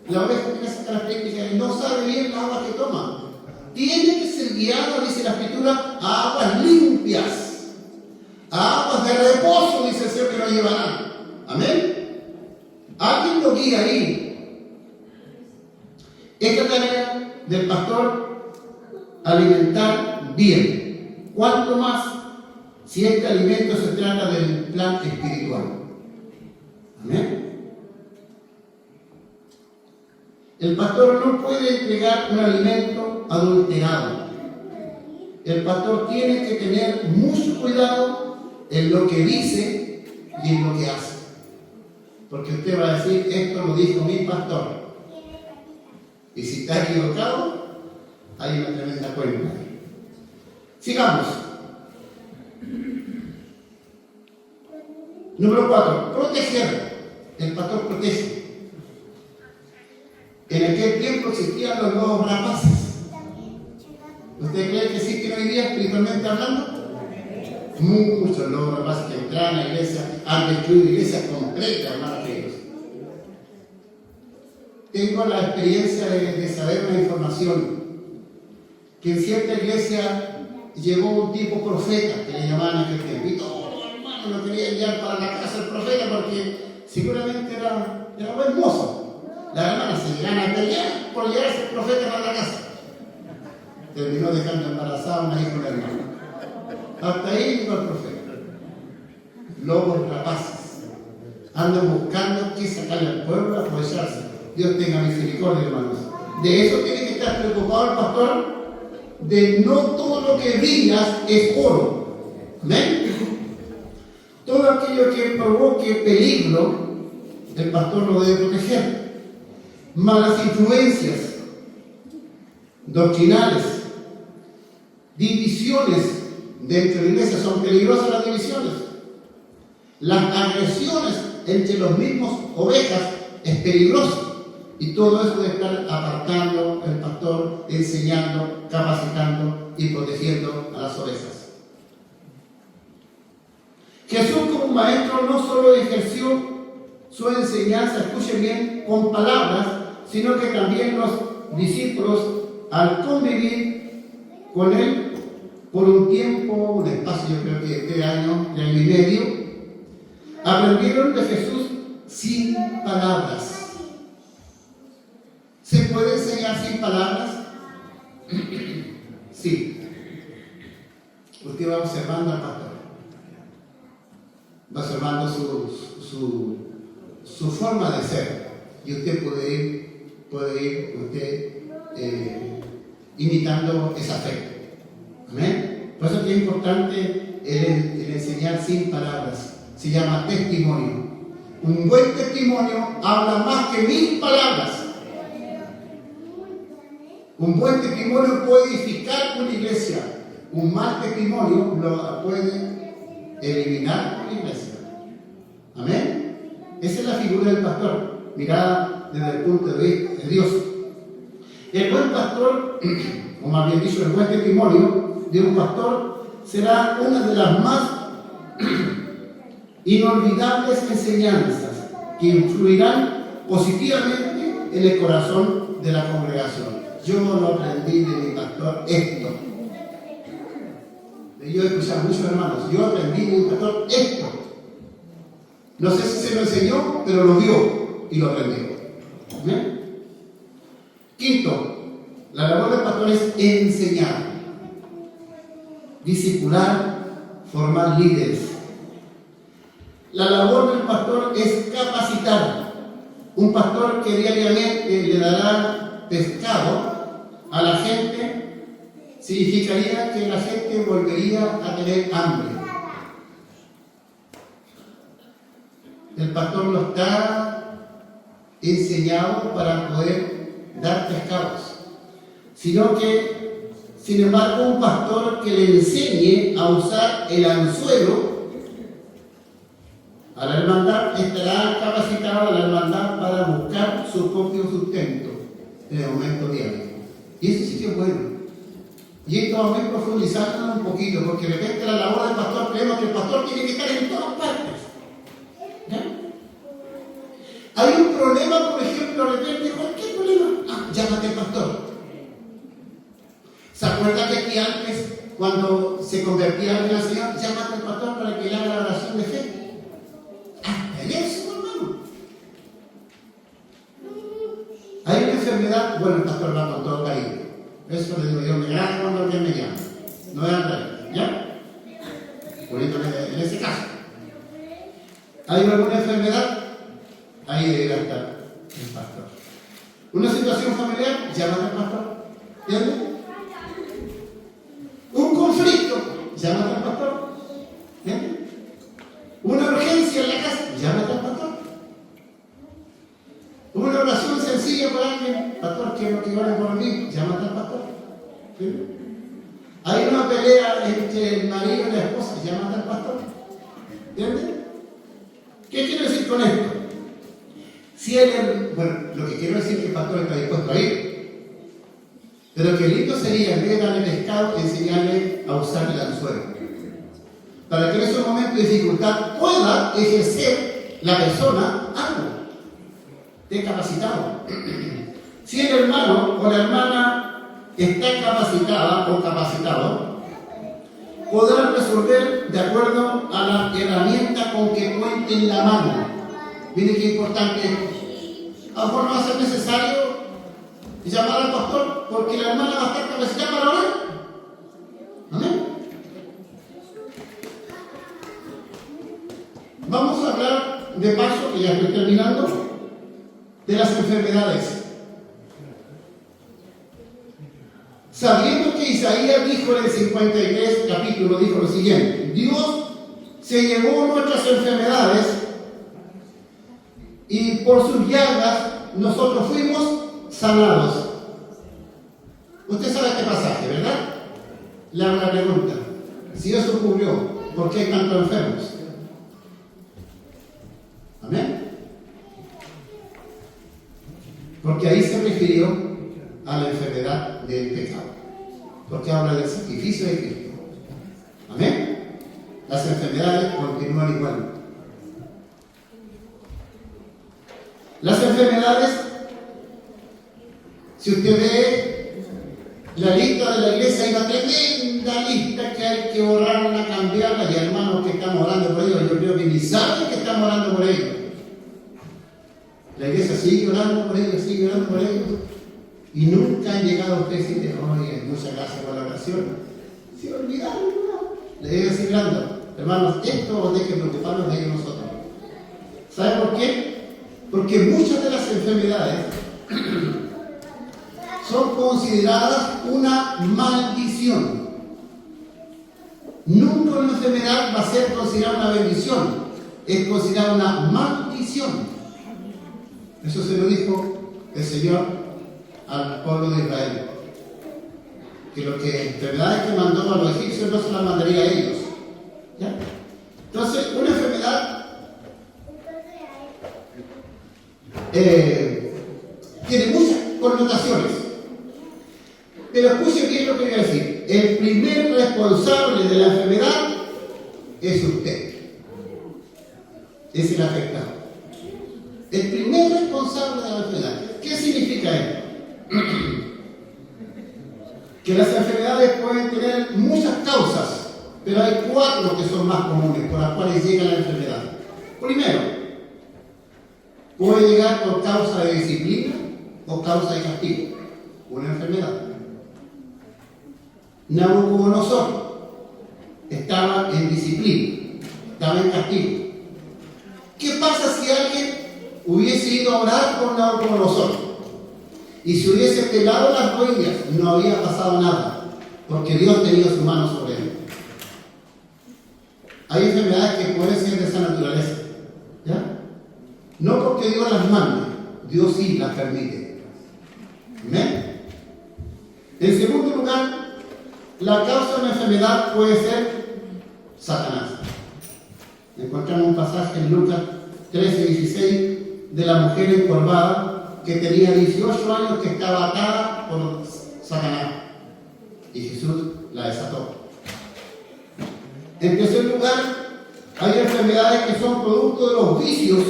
La oveja tiene esa característica y no sabe bien el agua que toma. Tiene que ser guiada, dice la Escritura, a aguas limpias, a aguas de reposo, dice el Señor, que no llevarán. Amén. Alguien lo guía ahí. Esta tarea del pastor: alimentar bien. ¿Cuánto más si este alimento se trata del plan espiritual? Amén. El pastor no puede entregar un alimento adulterado. El pastor tiene que tener mucho cuidado en lo que dice y en lo que hace. Porque usted va a decir: esto lo dijo mi pastor. Y si está equivocado, hay una tremenda cuenta. Sigamos. Número 4. Proteger. El pastor protege. En aquel tiempo existían los nuevos rapaces. ¿Usted cree que existen hoy día, espiritualmente hablando? Muchos nuevos rapaces que entraron a la iglesia, han destruido iglesias completas, hermanos queridos. Tengo la experiencia de saber una información, que en cierta iglesia llegó un tipo profeta, que le llamaban en aquel tiempo, y todos los hermanos lo querían llevar para la casa del profeta porque seguramente era buen mozo. Las hermanas se llegan a pelear por llevar a ese profeta para la casa. Terminó dejando embarazada a una hija de una hermana. Hasta ahí llegó el profeta. Lobos rapaces andan buscando que sacarle al pueblo a aprovecharse. Dios tenga misericordia, hermanos. De eso tiene que estar preocupado el pastor, de no todo lo que brillas es oro. ¿Amén? Todo aquello que provoque peligro, el pastor lo debe proteger. Malas influencias doctrinales, divisiones dentro de la iglesia, son peligrosas las divisiones. Las agresiones entre los mismos ovejas es peligroso. Y todo eso debe estar apartando el pastor, enseñando, capacitando y protegiendo a las ovejas. Jesús como maestro no solo ejerció su enseñanza, escuchen bien, con palabras, sino que también los discípulos, al convivir con él por un tiempo, un espacio, yo creo que 3 años, 3 años y medio, aprendieron de Jesús sin palabras. ¿Se puede enseñar sin palabras? Sí. Usted va observando al pastor, va observando su forma de ser, y usted puede ir imitando esa fe. ¿Amén? Por eso es que es importante el enseñar sin palabras. Se llama testimonio. Un buen testimonio habla más que 1000 palabras. Un buen testimonio puede edificar una iglesia. Un mal testimonio lo puede eliminar una iglesia. Amén. Esa es la figura del pastor, mirada desde el punto de vista de Dios. El buen pastor, o más bien dicho, el buen testimonio de un pastor será una de las más inolvidables enseñanzas que influirán positivamente en el corazón de la congregación. Yo lo aprendí de mi pastor esto. Yo he escuchado a muchos hermanos, yo aprendí de mi pastor esto. No sé si se lo enseñó, pero lo vio y lo aprendió. ¿Bien? Quinto, la labor del pastor es enseñar, discipular, formar líderes. La labor del pastor es capacitar. Un pastor que diariamente le dará pescado a la gente significaría que la gente volvería a tener hambre. El pastor no está enseñado para poder dar pescados, sino que, sin embargo, un pastor que le enseñe a usar el anzuelo a la hermandad estará capacitado a la hermandad para buscar su propio sustento en el momento diario. Y eso sí que es bueno. Y esto vamos a ir profundizando un poquito, porque de repente la labor del pastor, creemos que el pastor tiene que estar en todas partes. ¿Ya? Hay un problema, por ejemplo, de repente, ¿cuál problema? Llámate pastor. ¿Se acuerdan de que antes, cuando se convertía alguien al Señor, llámate al pastor para que le haga la oración de fe? Eso, hermano. Hay una enfermedad, bueno, el pastor va con todo cariño. Eso le digo yo, me agrada cuando alguien me llama. No es al revés, ¿ya? Bonito en ese caso. ¿Hay alguna enfermedad? Ahí debería estar el pastor. Una situación familiar, llámate al pastor. ¿Entiendes? Un conflicto, llámate al pastor. ¿Entiendes? Una urgencia en la casa, llámate al pastor. Una oración sencilla para alguien, pastor, quiero que oren por mí, llámate al pastor. ¿Sí? Hay una pelea entre el marido y la esposa, llámate al pastor. ¿Entiendes? ¿Qué quiero decir con esto? Si bueno, lo que quiero decir es que el pastor está dispuesto a ir. Pero que lindo sería, en vez de darle pescado, enseñarle a usar el anzuelo. Para que en esos momentos de dificultad pueda ejercer la persona algo. Esté capacitado. Si el hermano o la hermana está capacitada o capacitado, podrán resolver de acuerdo a la herramienta con que cuenten en la mano. Miren qué importante. A lo mejor no va a ser necesario llamar al pastor porque la hermana va a estar capacitada para orar. Amén. Vamos a hablar de paso, que ya estoy terminando, de las enfermedades. Sabiendo que Isaías dijo en el 53 capítulo, dijo lo siguiente: Dios se llevó nuestras enfermedades y por sus llagas nosotros fuimos sanados. Usted sabe este pasaje, ¿verdad? Le hago la pregunta: si eso ocurrió, ¿por qué hay tantos enfermos? ¿Amén? Porque ahí se refirió a la enfermedad del pecado, porque habla del sacrificio de Cristo. Amén. Las enfermedades continúan igual. Las enfermedades, si usted ve la lista de la iglesia, hay una tremenda lista que hay que borrarla, cambiarla, y hermanos que estamos orando por ellos, yo creo que ni saben que estamos orando por ellos. La iglesia sigue orando por ellos, sigue orando por ellos. Y nunca han llegado a usted y decirle: oye, muchas gracias por la oración. Se olvidaron, ¿no? Le debe decir blando: hermanos, esto os deje preocuparnos de ellos nosotros. ¿Sabe por qué? Porque muchas de las enfermedades son consideradas una maldición. Nunca una enfermedad va a ser considerada una bendición, es considerada una maldición. Eso se lo dijo el Señor al pueblo de Israel, que las enfermedades que mandó a los egipcios no se las mandaría a ellos. ¿Ya? Entonces, una enfermedad tiene muchas connotaciones, pero escuche bien lo que voy a decir. El primer responsable de la enfermedad es usted, es el afectado. El primer responsable de la enfermedad. ¿Qué significa esto? Que las enfermedades pueden tener muchas causas, pero hay 4 que son más comunes por las cuales llega la enfermedad. Primero, puede llegar por causa de disciplina o causa de castigo. Una enfermedad. Nabucodonosor estaba en disciplina, estaba en castigo. ¿Qué pasa si alguien hubiese ido a orar por Nabucodonosor y se hubiese pelado las rodillas? No había pasado nada, porque Dios tenía su mano sobre él. Hay enfermedades que pueden ser de esa naturaleza, ¿ya? No porque Dios las mande, Dios sí las permite. ¿Amén? En segundo lugar, la causa de una enfermedad puede ser Satanás. Encontramos un pasaje en Lucas 13:16 de la mujer encorvada que tenía 18 años, que estaba atada por Satanás, y Jesús la desató. En tercer lugar, hay enfermedades que son producto de los vicios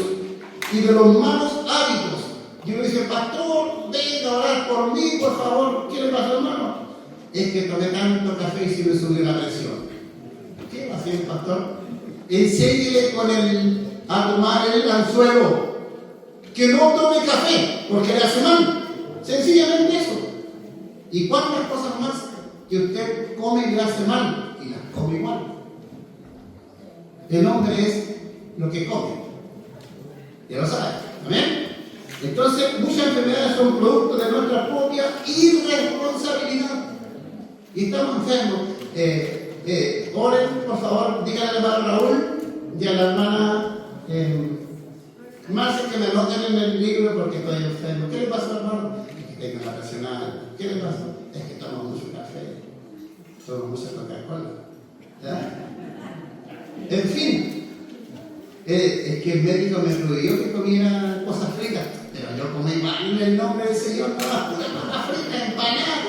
y de los malos hábitos. Y uno dice: pastor, venga a orar por mí, por favor. ¿Qué le pasó, hermano? Es que tomé tanto café y se me subió la presión. ¿Qué va a hacer el pastor? Enséñele a tomar el anzuelo. Que no tome café, porque le hace mal. Sencillamente eso. ¿Y cuántas cosas más que usted come y le hace mal? Y las come igual. El hombre es lo que come. Ya lo sabe. ¿Amén? Entonces, muchas enfermedades son producto de nuestra propia irresponsabilidad. Y estamos enfermos. Oren, por favor, díganle al hermano Raúl y a la hermana Marce que me anoten en el libro porque estoy enfermo. ¿Qué le pasó, hermano? Es que tengo la presión alta. ¿Qué le pasó? Es que tomo mucho café, tomo mucha Coca-Cola. ¿Ya? En fin, es que el médico me prohibió que comiera cosas fritas, pero yo comí mal en el nombre del Señor, todas las cosas fritas, empanadas,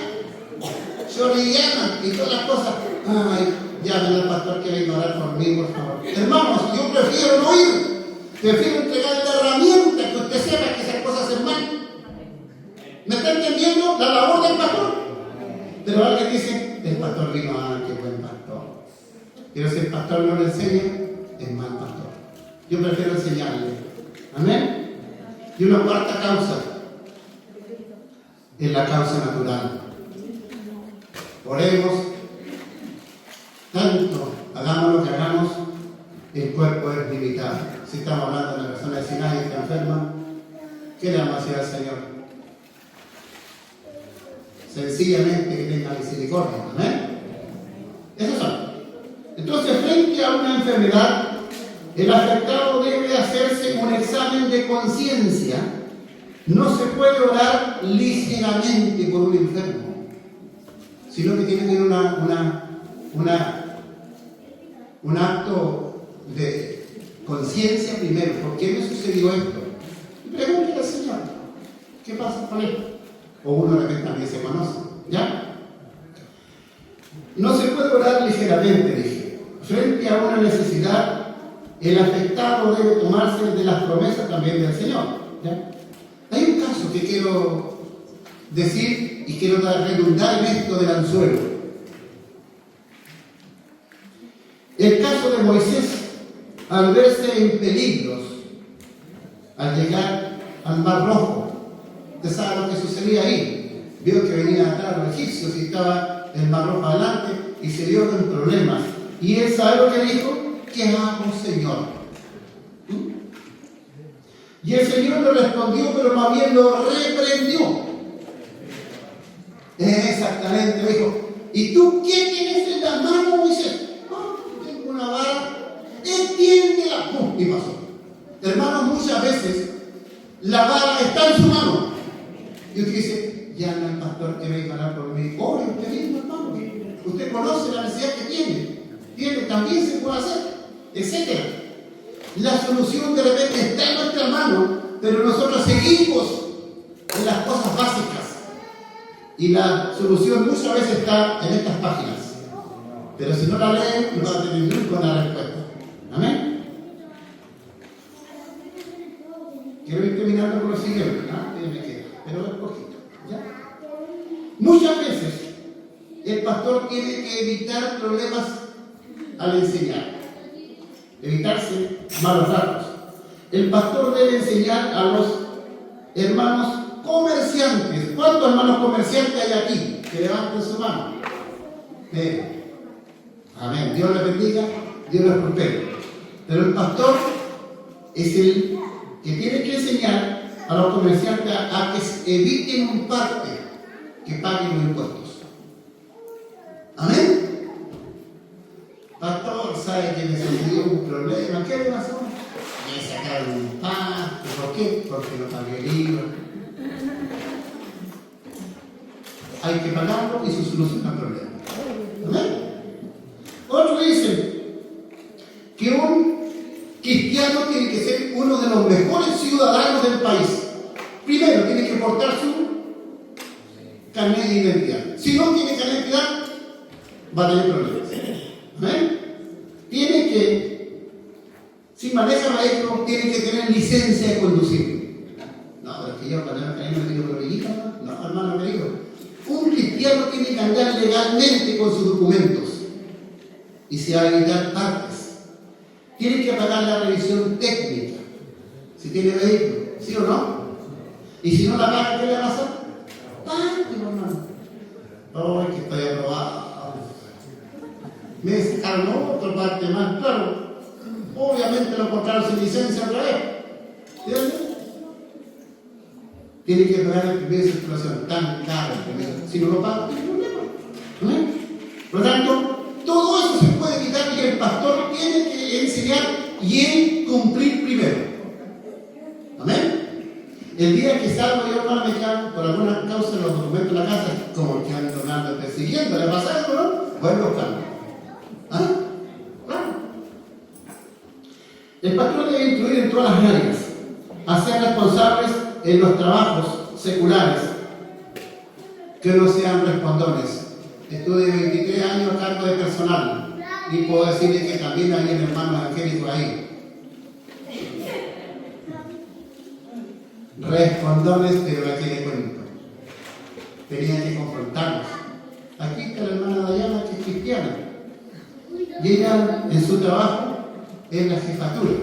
chorillanas y todas las cosas. Ay, llamen al pastor que venga a orar por mí, por favor. Hermanos, yo prefiero no ir. Prefiero entregar la herramienta que usted sepa que esas cosas hacen mal. ¿Me está entendiendo la labor del pastor? Pero alguien dice: el pastor vino, qué buen pastor. Pero si el pastor no lo enseña, es mal pastor. Yo prefiero enseñarle. Amén. Y una cuarta causa es la causa natural. Oremos tanto, hagamos lo que hagamos, el cuerpo es limitado. Si estamos hablando de una persona de Sinai que está enferma, ¿qué le vamos a decir al Señor? Sencillamente que tenga misericordia. Amén. Esos son. Entonces, frente a una enfermedad, el afectado debe hacerse un examen de conciencia. No se puede orar ligeramente por un enfermo, sino que tiene que tener un acto de conciencia primero. ¿Por qué me sucedió esto? Y pregúntale al Señor, ¿qué pasa con él? O uno de repente también se conoce, ¿ya? No se puede orar ligeramente, dije. Frente a una necesidad, el afectado debe tomarse de las promesas también del Señor, ¿ya? Hay un caso que quiero decir y quiero redundar en esto del anzuelo. El caso de Moisés, al verse en peligros, al llegar al Mar Rojo, ¿usted sabe lo que sucedía ahí? Vio que venían atrás los egipcios y estaba el Mar Rojo adelante y se vio con problemas. Y él sabe lo que dijo: ¿qué hago, Señor? Y el Señor le respondió, pero más bien lo reprendió. Exactamente, le dijo: ¿y tú qué tienes en las manos, Moisés? Tengo una vara, extiéndela. ¡Pum! Y pasó. Hermanos, muchas veces la vara está en su mano. Y usted dice: llama al pastor que venga a orar por mí. Ore usted mismo, hermano. Usted conoce la necesidad que tiene, también se puede hacer, etc. La solución de repente está en nuestra mano, pero nosotros seguimos en las cosas básicas. Y la solución muchas veces está en estas páginas. Pero si no la leen, no va a tener nunca una respuesta. Amén. Quiero ir terminando con lo siguiente, ¿no? Me queda, pero es poquito, ¿ya? Muchas veces el pastor tiene que evitar problemas al enseñar, evitarse malos ratos. El pastor debe enseñar a los hermanos comerciantes. ¿Cuántos hermanos comerciantes hay aquí? Que levanten su mano. Amén. Dios les bendiga, Dios les prospere. Pero el pastor es el que tiene que enseñar a los comerciantes a que eviten un parte, que paguen los impuestos. Amén. Pastor, ¿sabe que me sucedió un problema? ¿Qué le pasó? Me sacaron un pasto. ¿Por qué? Porque no pagué el IVA. Hay que pagarlo y se soluciona el problema. ¿Amén? Otros dicen que un cristiano tiene que ser uno de los mejores ciudadanos del país. Primero, tiene que portar su carnet de identidad. Si no tiene carnet de identidad, va a tener problemas. ¿Amén? Tiene que, si maneja vehículos, tiene que tener licencia de conducir. No, pero es que yo cuando era me digo, no, hermano querido. Un cristiano tiene que andar legalmente con sus documentos y se va a evitar partes. Tiene que pagar la revisión técnica si tiene vehículo, ¿sí o no? Y si no la paga, ¿qué le va a pasar? ¡Parte, hermano! ¡Oh, que estoy aprobado! Me sacaron otra parte más, claro. Obviamente lo encontraron sin licencia otra vez. ¿Entiendes? Tiene que pagar el primer de circulación tan caro. Si no lo paga, tiene problema. ¿Amén? Por lo tanto, todo eso se puede evitar y el pastor tiene que enseñar y él cumplir primero. ¿Amén? El día que salgo yo, hermano, me quedan por alguna causa los documentos de la casa, como que ando persiguiendo, ¿le pasa algo, no? Voy a buscarlo. ¿Ah? Claro. El pastor debe incluir en todas las áreas, hacer responsables en los trabajos seculares, que no sean respondones. Estuve 23 años a cargo de personal y puedo decirles que también hay hermanos evangélicos ahí. Respondones, pero aquí le cuento. Tenían que confrontarlos. Aquí está la hermana Dayana, que es cristiana. y ella en su trabajo es la jefatura.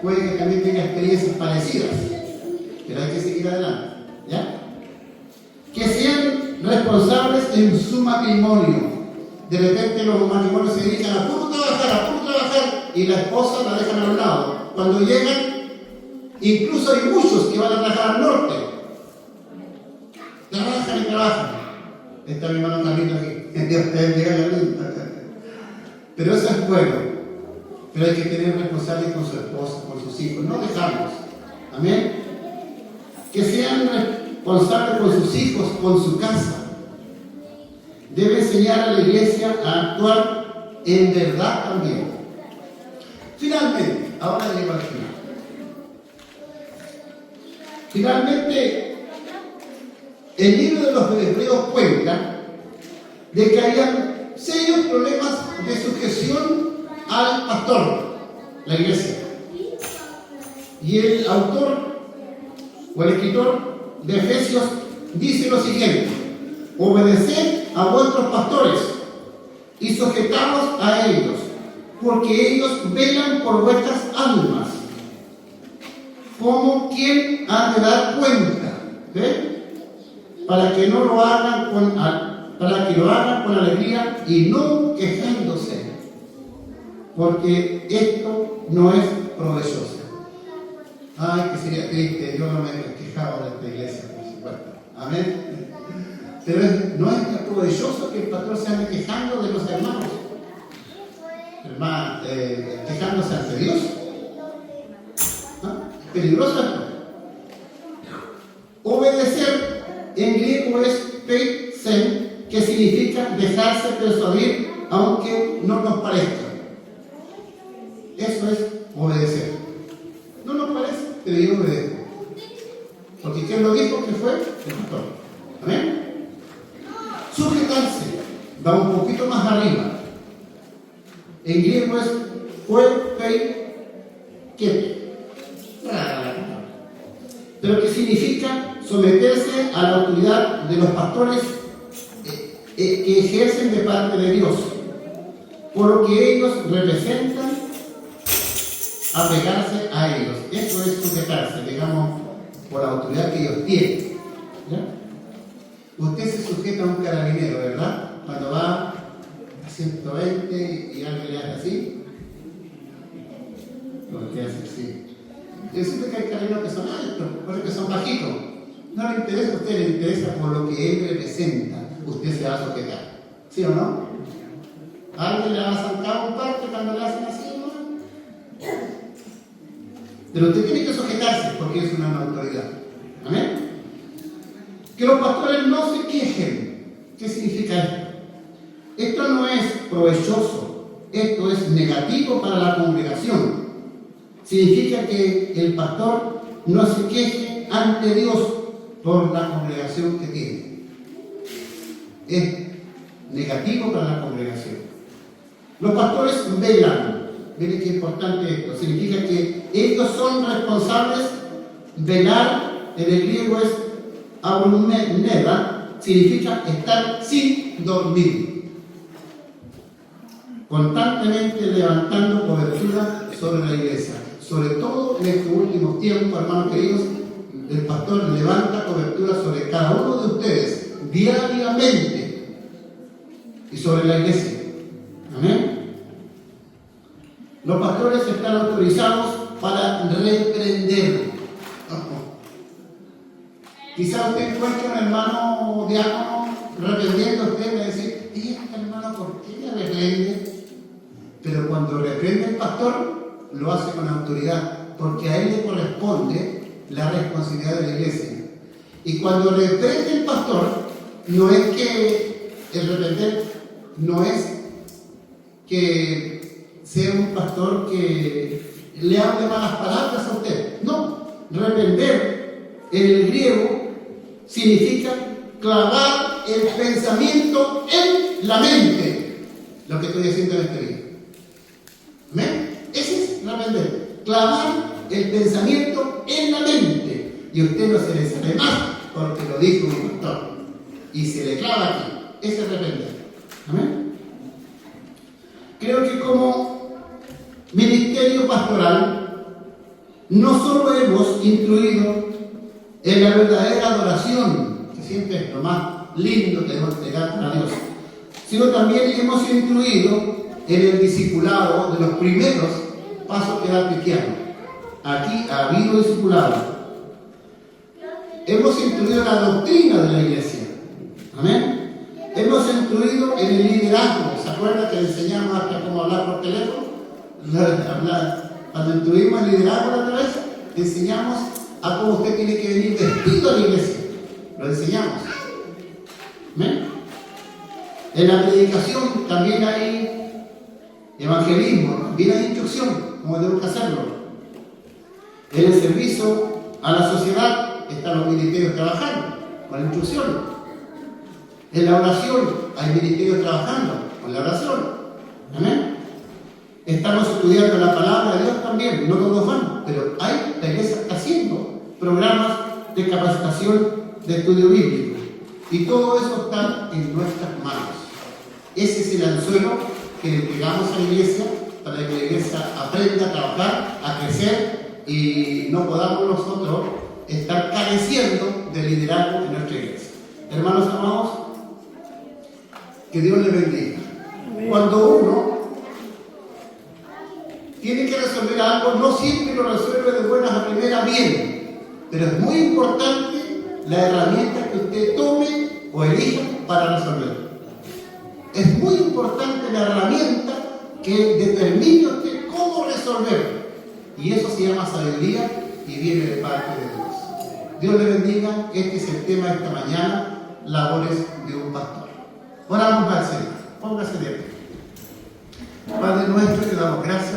Puede que también tenga experiencias parecidas, pero hay que seguir adelante, ¿ya? Que sean responsables en su matrimonio. De repente los matrimonios se dedican a puro trabajar, y la esposa la dejan a un lado. Cuando llegan, incluso hay muchos que van a trabajar al norte. Trabajan. Está mi hermano Carlito aquí. Pero eso es bueno. Pero hay que tener responsables con su esposa, con sus hijos. No dejarlos. Amén. Que sean responsables con sus hijos, con su casa. Debe enseñar a la iglesia a actuar en verdad también. Finalmente, ahora llego al final. Finalmente, el libro de los Hebreos cuenta de que había serios problemas de sujeción al pastor, la iglesia. Y el autor o el escritor de Efesios dice lo siguiente: obedeced a vuestros pastores y sujetaos a ellos, porque ellos velan por vuestras almas, como quien ha de dar cuenta, para que lo hagan con alegría y no quejándose, porque esto no es provechoso. Ay, que sería triste, yo no me he quejado de esta iglesia, por supuesto. Amén. Pero no es provechoso que el pastor se ande quejando de los hermanos. Quejándose ante Dios. Peligroso esto. Obedecer en griego es peisen, que significa dejarse persuadir aunque no nos parezca. Eso es obedecer. No nos parece, pero yo obedezco. Porque ¿quién lo dijo que fue? El pastor. ¿Amén? Sujetarse va un poquito más arriba. En griego es pero que significa someterse a la autoridad de los pastores que ejercen de parte de Dios, por lo que ellos representan, apegarse a ellos. Eso es sujetarse, digamos, por la autoridad que ellos tienen. ¿Ya? Usted se sujeta a un carabinero, ¿verdad? Cuando va a 120 y alguien le hace así, porque hace así. Yo siento que hay carabineros que son altos, otros que son bajitos. No le interesa a usted, le interesa por lo que él representa. Usted se va a sujetar. ¿Sí o no? ¿Alguien le va a saltar un parte cuando le hacen así, no? Pero usted tiene que sujetarse porque es una autoridad. ¿Amén? Que los pastores no se quejen. ¿Qué significa esto? Esto no es provechoso, esto es negativo para la congregación. Significa que el pastor no se queje ante Dios por la congregación que tiene. Es negativo para la congregación. Los pastores velan. Miren qué importante esto. Significa que ellos son responsables. Velar en el griego es abrumneda, significa estar sin dormir, constantemente levantando cobertura sobre la iglesia. Sobre todo en estos últimos tiempos, hermanos queridos, el pastor levanta cobertura sobre cada uno de ustedes diariamente y sobre la iglesia. Amén. Los pastores están autorizados para reprender. Quizá usted encuentre un hermano diácono reprendiendo a usted y va a decir: ¿y este hermano por qué le reprende? Pero cuando reprende el pastor, lo hace con autoridad, porque a él le corresponde la responsabilidad de la iglesia. Y cuando reprende el pastor, no es que el reprender no es que sea un pastor que le hable malas palabras a usted. No, reprender en el griego significa clavar el pensamiento en la mente. Lo que estoy haciendo en este día. ¿Amén? Ese es reprender. Clavar el pensamiento en la mente. Y usted no se le sale más porque lo dijo mi pastor. Y se le clava aquí. Ese es reprender. ¿Amén? creo que como ministerio pastoral no solo hemos instruido en la verdadera adoración, que siempre es lo más lindo que debemos entregar a Dios, sino también hemos instruido en el discipulado de los primeros pasos que da el cristiano. Aquí ha habido discipulado. Hemos instruido la doctrina de la iglesia. Amén. Hemos instruido en el liderazgo. ¿Se acuerdan que enseñamos hasta cómo hablar por teléfono? Cuando instruimos el liderazgo la otra vez, enseñamos a cómo usted tiene que venir vestido a la iglesia. Lo enseñamos. ¿Amén? En la predicación también hay evangelismo, también hay instrucción, como tenemos que hacerlo. En el servicio a la sociedad están los ministerios trabajando con la instrucción. En la oración hay ministerios trabajando con la oración. Amén. Estamos estudiando la palabra de Dios también, no todos van, pero la iglesia está haciendo programas de capacitación de estudio bíblico. Y todo eso está en nuestras manos. Ese es el anzuelo que le entregamos a la iglesia para que la iglesia aprenda a trabajar, a crecer y no podamos nosotros estar careciendo de liderazgo en nuestra iglesia. Hermanos amados, que Dios les bendiga. Cuando uno tiene que resolver algo, no siempre lo resuelve de buenas a primeras bien, pero es muy importante la herramienta que usted tome o elija para resolverlo. Es muy importante la herramienta que determine usted cómo resolverlo. Y eso se llama sabiduría y viene de parte de Dios. Dios le bendiga. Este es el tema de esta mañana, labores de un pastor. Oramos al Señor. Póngase de pie. Padre nuestro, te damos gracias